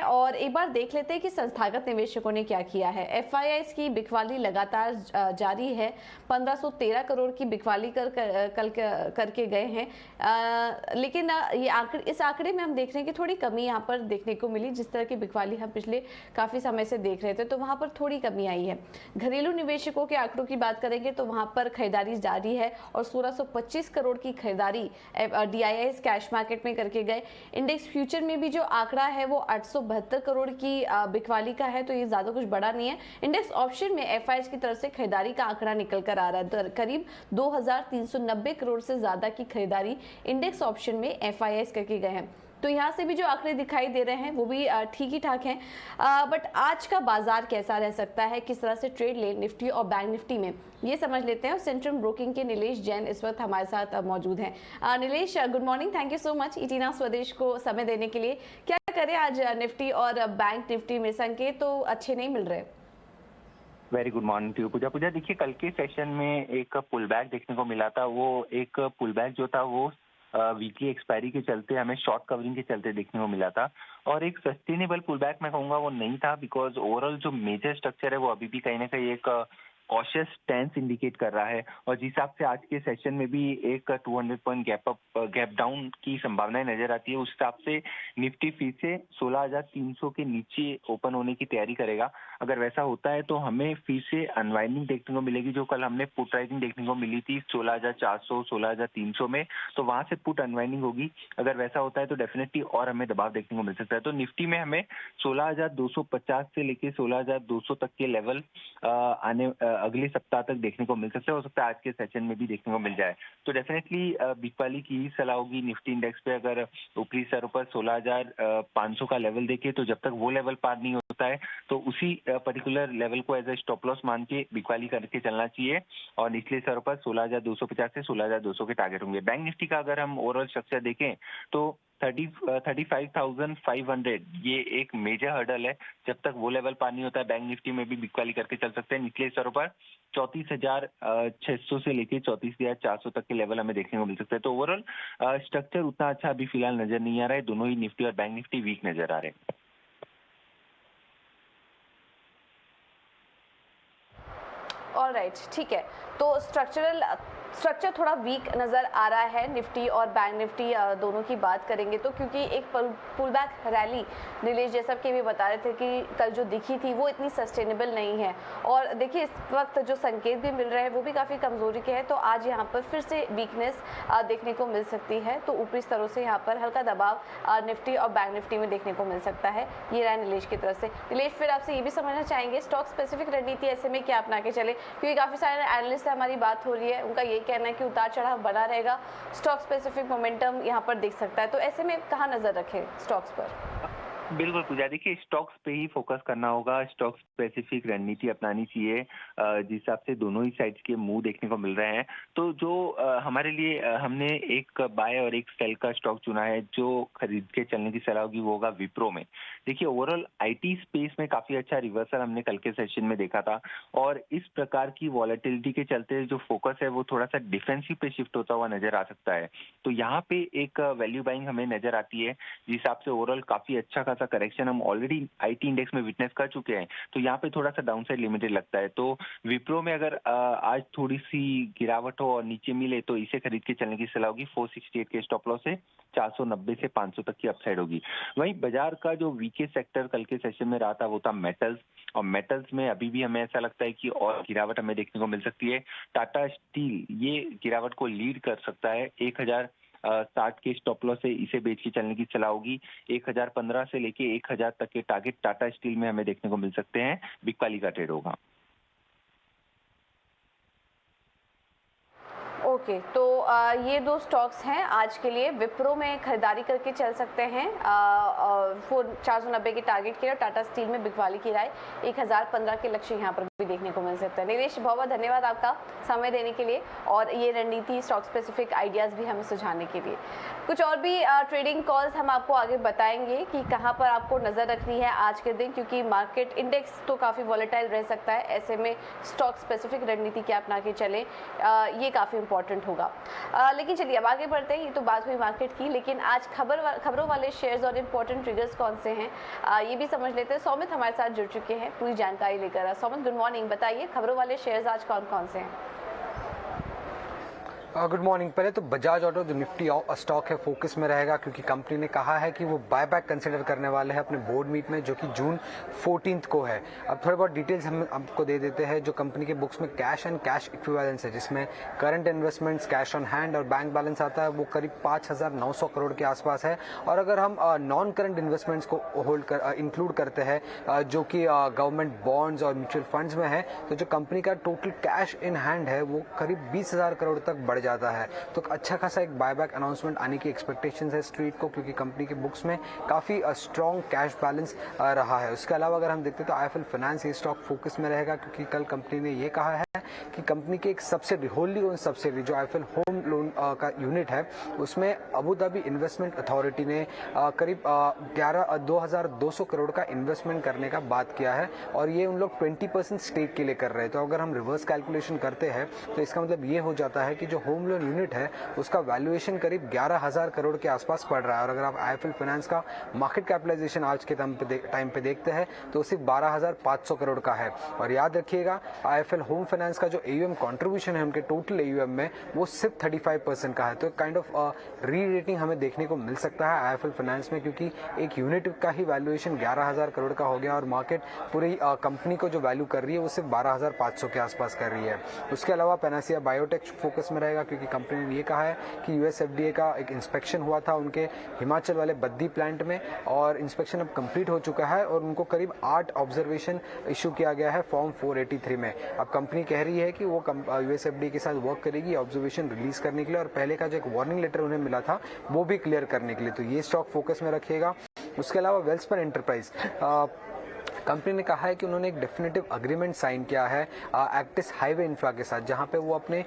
और एक बार देख लेते हैं कि संस्थागत निवेशकों ने क्या किया है। एफआईआईज की बिकवाली लगातार जारी है। 1513 करोड़ की बिकवाली करके गए हैं, लेकिन ये इस आंकड़े में हम देख रहे हैं कि थोड़ी कमी यहाँ पर देखने को मिली। जिस तरह की बिकवाली हम पिछले काफी समय से देख रहे थे तो वहां पर थोड़ी कमी आई है। घरेलू निवेशकों के आंकड़ों की बात करेंगे तो वहां पर खरीदारी जारी है और 1625 करोड़ की खरीदारी डीआईआईज कैश मार्केट में करके गए। इंडेक्स फ्यूचर में भी जो आंकड़ा है वो 872 करोड़ की बिकवाली का है, तो ये ज्यादा कुछ बड़ा नहीं है। इंडेक्स ऑप्शन में एफआईआईज की तरफ से खरीदारी का आंकड़ा निकल कर आ रहा है। करीब 2390 करोड़ से ज्यादा की खरीदारी इंडेक्स ऑप्शन में एफआईआईज करके गए हैं। तो यहाँ से भी जो आंकड़े दिखाई दे रहे हैं वो भी ठीक ही ठाक हैं। बट आज का बाजार कैसा रह सकता है, किस तरह से ट्रेड ले निफ्टी और बैंक निफ्टी में, ये समझ लेते हैं। और सेंट्रम ब्रोकिंग के नीलेश जैन इस वक्त हमारे साथ मौजूद हैं। Nilesh, good morning, thank you so much इटीना स्वदेश को समय देने के लिए। क्या करें आज निफ्टी और बैंक निफ्टी में, संकेत तो अच्छे नहीं मिल रहे। Very good morning to you Pooja. देखिए, कल के सेशन में एक पुल बैक देखने को मिला था। वो एक पुल बैक जो था वो वीकली एक्सपायरी के चलते हमें शॉर्ट कवरिंग के चलते देखने को मिला था, और एक सस्टेनेबल पुल बैक मैं कहूँगा वो नहीं था, बिकॉज ओवरऑल जो मेजर स्ट्रक्चर है वो अभी भी कहीं ना कहीं एक कॉशियस स्टैंस इंडिकेट कर रहा है। और जिस हिसाब से आज के सेशन में भी एक 200 पॉइंट गैप डाउन की संभावनाएं नजर आती है, उस हिसाब से निफ्टी फिर से 16,300 के नीचे ओपन होने की तैयारी करेगा। अगर वैसा होता है तो हमें फिर से अनवाइंडिंग देखने को मिलेगी। जो कल हमने पुट राइजिंग देखने को मिली थी 16,400 16,300 में, तो वहां से पुट अनवाइंडिंग होगी। अगर वैसा होता है तो डेफिनेटली और हमें दबाव देखने को मिल सकता है। तो निफ्टी में हमें 16,250 से लेके 16,200 तक के लेवल अगले सप्ताह तक देखने को मिल सकता है। हो सकता है आज के सेशन में भी देखने को मिल जाए। तो डेफिनेटली बिकवाली की ही सलाह होगी निफ्टी इंडेक्स पे। अगर ऊपरी स्तरों पर 16,500 का लेवल देखे तो जब तक वो लेवल पार नहीं होता है तो उसी पर्टिकुलर लेवल को एज ए स्टॉप लॉस मान के बिकवाली करके चलना चाहिए। और निचले स्तरों पर 16,250 से 16,200 के टारगेट होंगे। बैंक निफ्टी का अगर हम ओवरऑल स्ट्रक्चर देखें तो 35,500 ये एक मेजर हर्डल है। जब तक वो लेवल पार नहीं होता है बैंक निफ्टी में भी बिकवाली करके चल सकते हैं। निचले स्तरों पर 34,600 से लेके 34,400 तक के लेवल हमें देखने को मिल सकते हैं। तो ओवरऑल स्ट्रक्चर उतना अच्छा अभी फिलहाल नजर नहीं आ रहा है। दोनों ही निफ्टी और बैंक निफ्टी वीक नजर आ रहे हैं। ऑलराइट, ठीक है। तो स्ट्रक्चर थोड़ा वीक नज़र आ रहा है निफ्टी और बैंक निफ्टी दोनों की बात करेंगे तो, क्योंकि एक पुल बैक रैली नीलेश जैसा कि भी बता रहे थे कि कल जो दिखी थी वो इतनी सस्टेनेबल नहीं है। और देखिए, इस वक्त जो संकेत भी मिल रहे हैं वो भी काफ़ी कमज़ोरी के हैं। तो आज यहाँ पर फिर से वीकनेस देखने को मिल सकती है। तो ऊपरी स्तरों से यहाँ पर हल्का दबाव निफ्टी और बैंक निफ्टी में देखने को मिल सकता है। ये रहा नीलेश की तरफ से। नीलेश, फिर आपसे ये भी समझना चाहेंगे स्टॉक स्पेसिफिक रणनीति ऐसे में क्या अपना के चले, क्योंकि काफ़ी सारे एनालिस्ट से हमारी बात हो रही है, उनका यही कहना है कि उतार चढ़ाव बना रहेगा, स्टॉक स्पेसिफिक मोमेंटम यहाँ पर दिख सकता है। तो ऐसे में कहाँ नजर रखें स्टॉक्स पर? बिल्कुल पूजा, देखिए स्टॉक्स पे ही फोकस करना होगा। स्टॉक स्पेसिफिक रणनीति अपनानी चाहिए जिस हिसाब से दोनों ही साइड्स के मूव देखने को मिल रहे हैं। तो जो हमारे लिए हमने एक बाय और एक सेल का स्टॉक चुना है जो खरीद के चलने की सलाह होगी, वो होगा विप्रो में। देखिए, ओवरऑल आईटी स्पेस में काफी अच्छा रिवर्सल हमने कल के सेशन में देखा था, और इस प्रकार की वॉलेटिलिटी के चलते जो फोकस है वो थोड़ा सा डिफेंसिव पे शिफ्ट होता हुआ नजर आ सकता है। तो यहाँ पे एक वैल्यू बाइंग हमें नजर आती है, जिस हिसाब से ओवरऑल काफी अच्छा खासा करेक्शन हम ऑलरेडी आईटी इंडेक्स में विटनेस कर चुके हैं। तो यहाँ पे थोड़ा सा डाउनसाइड लिमिटेड लगता है। तो विप्रो में अगर आज थोड़ी सी गिरावट हो और नीचे मिले तो इसे खरीद के चलने की सलाह होगी। 468 के स्टॉप लॉस से 490 से 500 तक की अपसाइड होगी। वहीं बाजार का जो वीकेस्ट सेक्टर कल के सेशन में रहा था वो था मेटल्स, और मेटल्स में अभी भी हमें ऐसा लगता है कि और गिरावट हमें देखने को मिल सकती है। टाटा स्टील ये गिरावट को लीड कर सकता है। 1060 के स्टॉप लॉस से इसे बेच के चलने की सलाह होगी। 1015 से लेके 1000 तक के टारगेट टाटा स्टील में हमें देखने को मिल सकते हैं। बिकवाली का ट्रेड होगा। ओके, तो ये दो स्टॉक्स हैं आज के लिए। विप्रो में खरीदारी करके चल सकते हैं 490 के टारगेट के लिए। टाटा स्टील में बिकवाली की राय 1015 के लक्ष्य यहाँ पर भी देखने को मिल सकता है। नीलेश, बहुत बहुत धन्यवाद आपका समय देने के लिए और ये रणनीति स्टॉक स्पेसिफिक आइडियाज़ भी हमें सुझाने के लिए। कुछ और भी ट्रेडिंग कॉल्स हम आपको आगे बताएंगे कि कहाँ पर आपको नज़र रखनी है आज के दिन, क्योंकि मार्केट इंडेक्स तो काफ़ी वॉलेटाइल रह सकता है। ऐसे में स्टॉक स्पेसिफिक रणनीति क्या अपना के चलें, ये काफ़ी इंपॉर्टेंट इम्पोर्टेंट होगा। लेकिन चलिए अब आगे बढ़ते हैं। ये तो बात हुई मार्केट की, लेकिन आज खबरों वाले शेयर्स और इम्पोर्टेंट ट्रिगर्स कौन से हैं ये भी समझ लेते हैं। सौमित हमारे साथ जुड़ चुके हैं पूरी जानकारी लेकर। सौमित गुड मॉर्निंग, बताइए खबरों वाले शेयर्स आज कौन कौन से हैं? Good morning. पहले तो बजाज ऑटो जो निफ्टी स्टॉक है फोकस में रहेगा, क्योंकि कंपनी ने कहा है कि वो बायबैक कंसिडर करने वाले हैं अपने बोर्ड मीट में, जो कि जून 14 को है। अब थोड़े बहुत डिटेल्स हम आपको दे देते हैं। जो कंपनी के बुक्स में कैश एंड कैश इक्विवेलेंस है, जिसमें current investments, cash on hand और बैंक बैलेंस आता है, वो करीब 5,900 करोड़ के आसपास है। और अगर हम नॉन करंट इन्वेस्टमेंट्स को इंक्लूड करते हैं, जो कि गवर्नमेंट बॉन्ड्स और म्यूचुअल फंड्स में है, तो जो कंपनी का टोटल कैश इन हैंड है वो करीब 20,000 करोड़ तक बढ़ जाता है। तो अच्छा खासा एक बायबैक अनाउंसमेंट आने की एक्सपेक्टेशंस है स्ट्रीट को, क्योंकि कंपनी के बुक्स में काफी स्ट्रॉन्ग कैश बैलेंस रहा है। उसके अलावा अगर हम देखते हैं तो आईएफएल फाइनेंस ये स्टॉक फोकस में रहेगा, क्योंकि कल कंपनी ने ये कहा है कि कंपनी की एक सब्सिडी, होल्डी ओन सब्सिडी जो आईएफएल होम लोन का यूनिट है, उसमें अबू धाबी इन्वेस्टमेंट अथॉरिटी ने करीब 2,200 करोड़ का इन्वेस्टमेंट करने का बात किया है, और ये उन लोग 20% स्टेक के लिए कर रहे हैं। तो अगर हम रिवर्स कैलकुलेशन करते हैं तो इसका मतलब ये हो जाता है कि जो होम लोन यूनिट है उसका वैल्यूएशन करीब 11,000 करोड़ के आसपास पड़ रहा है। और अगर आप आईएफएल फाइनेंस का मार्केट कैपिटलाइजेशन आज के टाइम पे देखते हैं तो सिर्फ 12,500 करोड़ का है। और याद रखिएगा आईएफएल होम फाइनेंस का जो एयूएम कंट्रीब्यूशन है उनके टोटल एयूएम में, वो सिर्फ 35% का है। तो काइंड ऑफ री रेटिंग हमें देखने को मिल सकता है आईएफएल फाइनेंस में, क्योंकि एक यूनिट का ही वैल्यूएशन 11,000 करोड़ का हो गया और मार्केट पूरी कंपनी को जो वैल्यू कर रही है वो सिर्फ 12,500 के आसपास कर रही है। उसके अलावा पैनासिया बायोटेक फोकस में रहेगा, क्योंकि कंपनी ने ये कहा है कि यूएस एफडीए का एक इंस्पेक्शन हुआ था उनके हिमाचल वाले बद्दी प्लांट में, और इंस्पेक्शन अब कंप्लीट हो चुका है और उनको करीब 8 ऑब्जर्वेशन इशू किया गया है फॉर्म 483 में। अब कंपनी कह रही है कि वो यूएस एफडीए के साथ वर्क करेगी ऑब्जर्वेशन रिलीज करने के लिए, और पहले का जो एक वार्निंग लेटर उन्हें मिला था वो भी क्लियर करने के लिए। तो ये स्टॉक फोकस में रखिएगा। उसके अलावा वेल्सपन एंटरप्राइज कंपनी ने कहा है कि उन्होंने एक डेफिनेटिव अग्रीमेंट साइन किया है एक्टिस हाईवे इंफ्रा के साथ, जहां पे वो अपने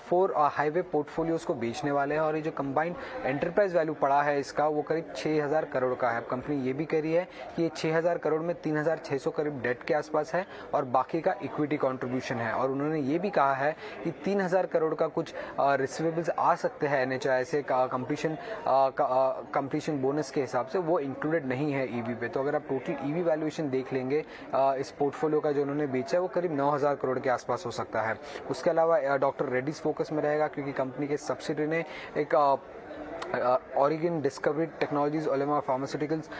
4 हाईवे पोर्टफोलियोज को बेचने वाले हैं। और ये जो कंबाइंड एंटरप्राइज वैल्यू पड़ा है इसका, वो करीब 6,000 करोड़ का है। कंपनी ये भी कह रही है कि ये 6,000 करोड़ में 3,600 करीब डेट के आसपास है और बाकी का इक्विटी कॉन्ट्रीब्यूशन है। और उन्होंने ये भी कहा है कि 3,000 करोड़ का कुछ रिसीवेबल्स आ सकते हैं एनएचआई से कंप्लीशन बोनस के हिसाब से, वो इंक्लूडेड नहीं है ईवी पे। तो अगर आप टोटल ईवी वैल्यूएशन देख लेंगे इस पोर्टफोलियो का जो उन्होंने बेचा है, वो करीब 9,000 करोड़ के आसपास हो सकता है। उसके अलावा डॉक्टर रेड्डीज फोकस में रहेगा, क्योंकि कंपनी के सब्सिडी ने एक ऑरिगन डिस्कवरी टेक्नोलॉजीज ओलेमा फार्मास्यूटिकल्स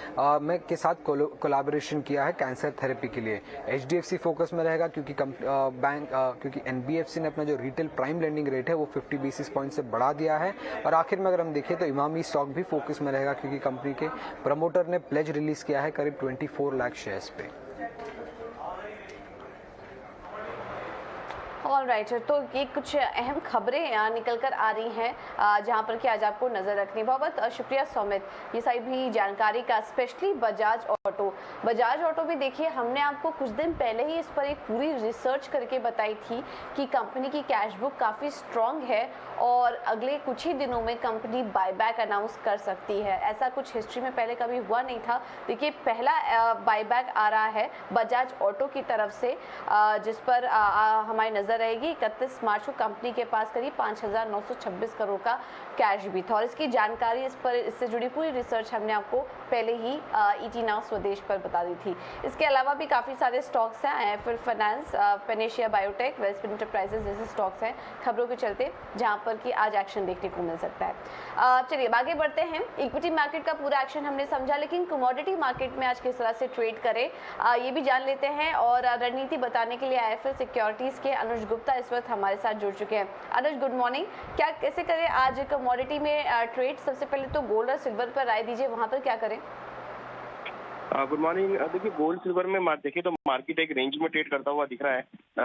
में के साथ कोलैबोरेशन किया है कैंसर थेरेपी के लिए। एचडीएफसी फोकस में रहेगा, क्योंकि एनबीएफसी ने अपना जो रिटेल प्राइम लेंडिंग रेट है वो 50 बेसिस पॉइंट से बढ़ा दिया है। और आखिर में अगर हम देखें तो इमामी स्टॉक भी फोकस में रहेगा, क्योंकि कंपनी के प्रमोटर ने प्लेज रिलीज किया है करीब 24 लाख शेयर्स पे। ऑलराइट, तो ये कुछ अहम खबरें निकल कर आ रही हैं जहां पर कि आज आपको नजर रखनी। बहुत शुक्रिया सौमित, ये सारी भी जानकारी का। स्पेशली बजाज ऑटो भी देखिए, हमने आपको कुछ दिन पहले ही इस पर एक पूरी रिसर्च करके बताई थी कि कंपनी की कैश बुक काफ़ी स्ट्रॉन्ग है और अगले कुछ ही दिनों में कंपनी बायबैक अनाउंस कर सकती है। ऐसा कुछ हिस्ट्री में पहले कभी हुआ नहीं था। देखिए पहला बायबैक आ रहा है बजाज ऑटो की तरफ से, जिस पर हमारी नज़र रहेगी। 31 मार्च को कंपनी के पास करीब 5,926 करोड़ का कैश भी था, और इसकी जानकारी इससे जुड़ी पूरी रिसर्च हमने आपको पहले ही ईटी नाउ स्वदेश पर बता दी थी। इसके अलावा भी काफ़ी सारे स्टॉक्स हैं, IFL Finance, Panacea Biotech, Welspun Enterprises जैसे स्टॉक्स हैं खबरों के चलते, जहां पर कि आज एक्शन देखने को मिल सकता है। चलिए आगे बढ़ते हैं। इक्विटी मार्केट का पूरा एक्शन हमने समझा, लेकिन कमोडिटी मार्केट में आज किस तरह से ट्रेड करें ये भी जान लेते हैं। और रणनीति बताने के लिए आईएफएल सिक्योरिटीज के अनुज गुप्ता इस वक्त हमारे साथ जुड़ चुके हैं। अनुज गुड मॉर्निंग, क्या कैसे करें आज कमोडिटी में ट्रेड? सबसे पहले तो गोल्ड और सिल्वर पर राय दीजिए, वहां पर क्या करें? Good morning. देखिए गोल्ड सिल्वर में देखिए तो मार्केट एक रेंज में ट्रेड करता हुआ दिख रहा है।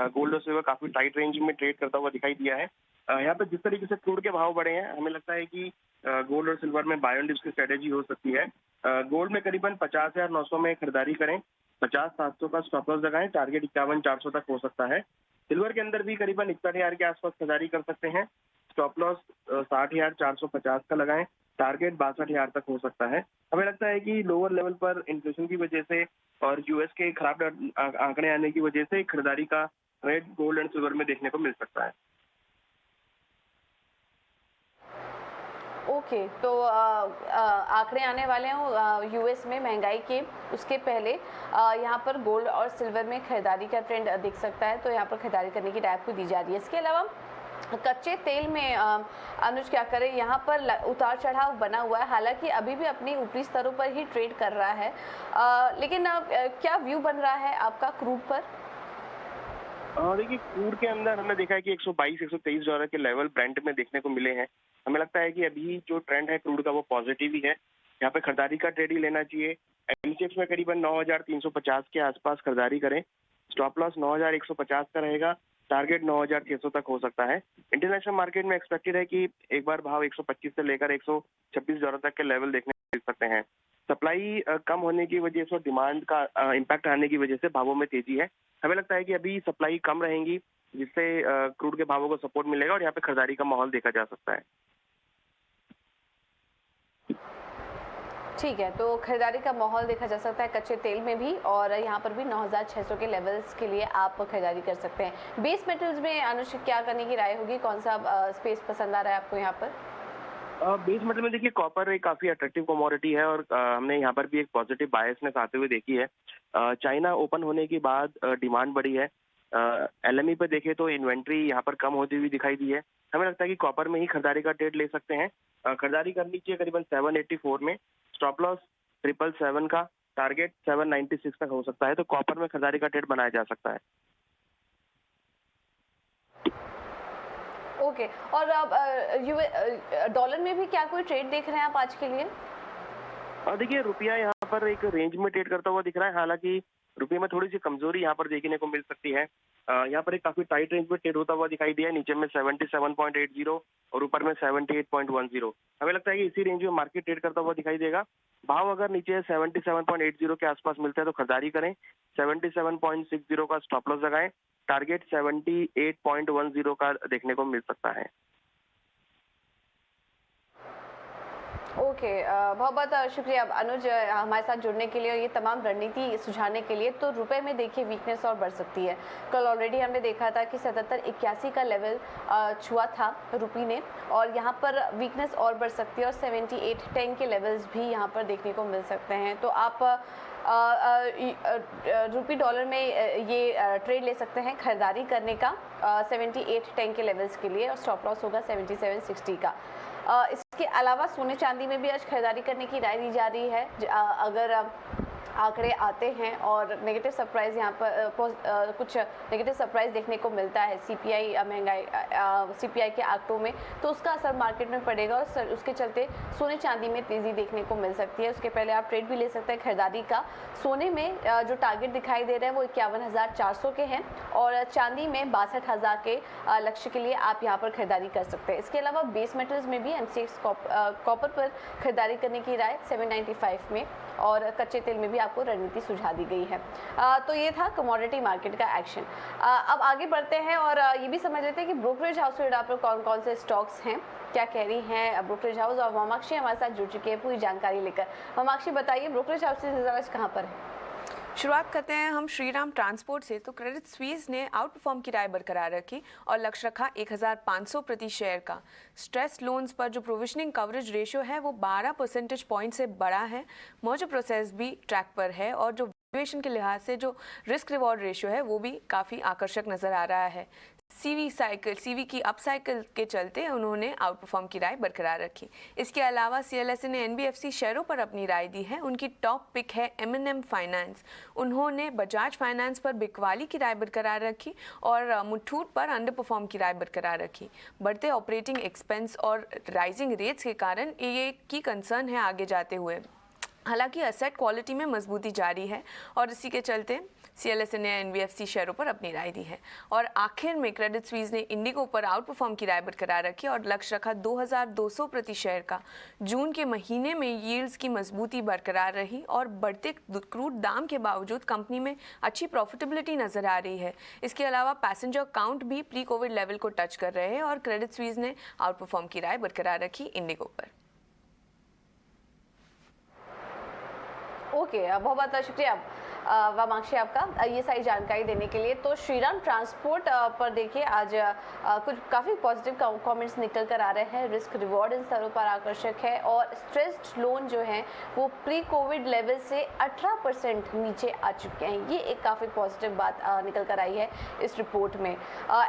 गोल्ड और सिल्वर काफी टाइट रेंज में ट्रेड करता हुआ दिखाई दिया है। यहाँ पे जिस तरीके से क्रूड के भाव बढ़े हैं, हमें लगता है कि गोल्ड और सिल्वर में बाय ऑन डिप्स की स्ट्रेटेजी हो सकती है। गोल्ड में करीबन 50,900 में खरीदारी करें, 50,700 का स्टॉप लॉस लगाएं, टारगेट 51,400 तक हो सकता है। सिल्वर के अंदर भी करीबन 61,000 के आसपास खरीदारी कर सकते हैं, स्टॉप लॉस 60,450 का लगाएं, टारगेट 62,000 तक हो सकता है। हमें लगता है कि लोअर लेवल पर इन्फ्लेशन की वजह से और यूएस के खराब आंकड़े आने की वजह से खरीदारी का रेट गोल्ड एंड सिल्वर में देखने को मिल सकता है। ओके, तो आंकड़े आने वाले हैं यूएस में महंगाई के, उसके पहले यहाँ पर गोल्ड और सिल्वर में खरीदारी का ट्रेंड दिख सकता है, तो यहाँ पर खरीदारी करने की राय आपको दी जा रही है। इसके अलावा कच्चे तेल में अनुज क्या करें, यहाँ पर उतार चढ़ाव बना हुआ है, हालांकि अभी भी अपने ऊपरी स्तरों पर ही ट्रेड कर रहा है, लेकिन क्या व्यू बन रहा है आपका क्रूड पर? देखिए, क्रूड के अंदर हमने देखा है कि 122-123 डॉलर के लेवल ब्रेंट में देखने को मिले हैं। हमें लगता है कि अभी जो ट्रेंड है क्रूड का वो पॉजिटिव ही है, यहाँ पे खरीदारी का ट्रेड ही लेना चाहिए। एमसीएक्स में करीबन 9,350 के आसपास खरीदारी करें। स्टॉप लॉस 9,150 का रहेगा, टारगेट 9,600 तक हो सकता है। इंटरनेशनल मार्केट में एक्सपेक्टेड है कि एक बार भाव 125 से लेकर 126 डॉलर तक के लेवल देखने को मिल सकते हैं। सप्लाई कम होने की वजह से और डिमांड का इम्पैक्ट आने की वजह से भावों में तेजी है। हमें लगता है कि अभी सप्लाई कम रहेंगी, जिससे क्रूड के भावों को सपोर्ट मिलेगा और यहाँ पे खरीदारी का माहौल देखा जा सकता है। ठीक है, तो खरीदारी का माहौल देखा जा सकता है कच्चे तेल में भी, और यहाँ पर भी 9,600 के लेवल्स के लिए आप खरीदारी कर सकते हैं। बेस मेटल्स में अनुज क्या करने की राय होगी, कौन सा स्पेस पसंद आ रहा है आपको यहाँ पर? बेस मेटल में देखिए, कॉपर एक काफी अट्रैक्टिव कमोडिटी है और हमने यहाँ पर भी एक पॉजिटिव बायसनेस आते हुए देखी है। चाइना ओपन होने के बाद डिमांड बढ़ी है। एलएमई पे देखें तो इन्वेंट्री यहाँ पर कम होती हुई दिखाई दी है। हमें लगता है कि कॉपर में ही खरीदारी का ट्रेड ले सकते हैं। खरीदारी करनी चाहिए करीबन 784 में, स्टॉप लॉस 777 का, टारगेट 796 तक हो सकता है, तो कॉपर में खरीदारी का ट्रेड बनाया जा सकता है। ओके, और अब डॉलर में भी क्या कोई ट्रेड देख रहे हैं आप आज के लिए? देखिए, रुपया यहाँ पर एक रेंज में ट्रेड करता हुआ दिख रहा है। हालांकि रुपये में थोड़ी सी कमजोरी यहाँ पर देखने को मिल सकती है। यहाँ पर एक काफी टाइट रेंज में ट्रेड होता हुआ दिखाई दिया है, नीचे में 77.80 और ऊपर में 78.10। हमें लगता है कि इसी रेंज में मार्केट ट्रेड करता हुआ दिखाई देगा। भाव अगर नीचे 77.80 के आसपास मिलता है तो खरीदारी करें। 77.60 का स्टॉप लॉस लगाएं, टारगेट 78.10 का देखने को मिल सकता है। ओके, बहुत बहुत शुक्रिया अनुज हमारे साथ जुड़ने के लिए और ये तमाम रणनीति सुझाने के लिए। तो रुपए में देखिए वीकनेस और बढ़ सकती है। कल ऑलरेडी हमने देखा था कि 77.81 का लेवल छुआ था रुपये ने, और यहाँ पर वीकनेस और बढ़ सकती है और 78.10 के लेवल्स भी यहाँ पर देखने को मिल सकते हैं। तो आप रुपये डॉलर में ये ट्रेड ले सकते हैं खरीदारी करने का 78.10 के लेवल्स के लिए, और स्टॉप लॉस होगा 77.60 का। इसके अलावा सोने चांदी में भी आज खरीदारी करने की राय दी जा रही है। अगर आंकड़े आते हैं और नेगेटिव सरप्राइज यहाँ पर कुछ नेगेटिव सरप्राइज देखने को मिलता है सीपीआई महंगाई सीपीआई के आंकड़ों में, तो उसका असर मार्केट में पड़ेगा और उसके चलते सोने चांदी में तेजी देखने को मिल सकती है। उसके पहले आप ट्रेड भी ले सकते हैं खरीदारी का। सोने में जो टारगेट दिखाई दे रहे हैं वो 51,400 के हैं, और चांदी में 62,000 के लक्ष्य के लिए आप यहाँ पर खरीदारी कर सकते हैं। इसके अलावा बेस मेटल्स में भी एमसीएक्स कॉपर पर खरीदारी करने की राय 795 में, और कच्चे तेल में भी आपको रणनीति सुझा दी गई है। तो ये था कमोडिटी मार्केट का एक्शन। अब आगे बढ़ते हैं और ये भी समझ लेते हैं कि ब्रोकरेज हाउस रेडा पर कौन कौन से स्टॉक्स हैं, क्या कह रही हैं ब्रोकरेज हाउस, और ममाक्षी हमारे साथ जुड़ चुके हैं पूरी जानकारी लेकर। ममाक्षी बताइए, ब्रोकरेज हाउस कहाँ पर है? शुरुआत करते हैं हम श्रीराम ट्रांसपोर्ट से। तो क्रेडिट स्विस ने आउट परफॉर्म की राय बरकरार रखी और लक्ष्य रखा 1,500 प्रति शेयर का। स्ट्रेस लोन्स पर जो प्रोविजनिंग कवरेज रेशियो है वो 12 परसेंटेज पॉइंट से बड़ा है। मर्जर प्रोसेस भी ट्रैक पर है और जो वैल्यूएशन के लिहाज से जो रिस्क रिवॉर्ड रेशियो है वो भी काफ़ी आकर्षक नज़र आ रहा है। सीवी की अप साइकिल के चलते उन्होंने आउट परफॉर्म की राय बरकरार रखी। इसके अलावा सीएलएसए ने एनबीएफसी शेयरों पर अपनी राय दी है। उनकी टॉप पिक है एमएनएम फाइनेंस। उन्होंने बजाज फाइनेंस पर बिकवाली की राय बरकरार रखी और मुथूट पर अंडर परफॉर्म की राय बरकरार रखी। बढ़ते ऑपरेटिंग एक्सपेंस और राइजिंग रेट्स के कारण ये की कंसर्न है आगे जाते हुए। हालांकि असेट क्वालिटी में मजबूती जारी है और इसी के चलते सीएलएसए ने एनबीएफसी शेयरों पर अपनी राय दी है। और आखिर में क्रेडिट स्विस ने इंडिगो पर आउट परफॉर्म की राय बरकरार रखी और लक्ष्य रखा 2,200 प्रति शेयर का। जून के महीने में यील्ड्स की मजबूती बरकरार रही और बढ़ते क्रूड दाम के बावजूद कंपनी में अच्छी प्रॉफिटेबिलिटी नजर आ रही है। इसके अलावा पैसेंजर काउंट भी प्री कोविड लेवल को टच कर रहे हैं और क्रेडिट स्विस ने आउट परफॉर्म की राय बरकरार रखी इंडिगो पर। ओके, बहुत बहुत शुक्रिया वामाक्षी आपका ये सारी जानकारी देने के लिए। तो श्रीराम ट्रांसपोर्ट पर देखिए आज कुछ काफ़ी पॉजिटिव कमेंट्स निकल कर आ रहे हैं। रिस्क रिवॉर्ड इन स्तरों पर आकर्षक है और स्ट्रेस्ड लोन जो हैं वो प्री कोविड लेवल से 18% नीचे आ चुके हैं। ये एक काफ़ी पॉजिटिव बात निकल कर आई है इस रिपोर्ट में।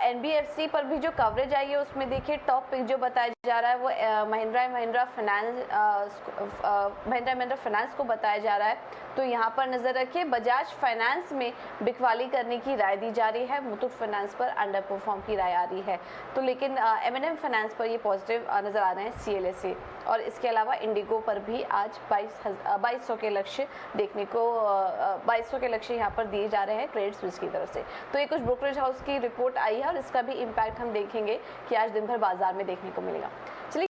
NBFC पर भी जो कवरेज आई है उसमें देखिए टॉप पिक जो बताया जा रहा है वो महिंद्रा महिंद्रा फाइनेंस को बताया जा रहा है। तो यहाँ पर नजर रखिए, बजाज फाइनेंस में बिकवाली करने की राय दी जा रही है, मुथूट फाइनेंस पर अंडर परफॉर्म की राय आ रही है। तो लेकिन M&M फाइनेंस पर ये पॉजिटिव नजर आ रहे हैं CLA से। और इसके अलावा इंडिगो पर भी आज 2200 के लक्ष्य देखने को 2200 के लक्ष्य यहाँ पर दिए जा रहे हैं क्रेडिट स्विस की तरफ से। तो ये कुछ ब्रोकरेज हाउस की रिपोर्ट आई है और इसका भी इम्पैक्ट हम देखेंगे कि आज दिन भर बाजार में देखने को मिलेगा। चलिए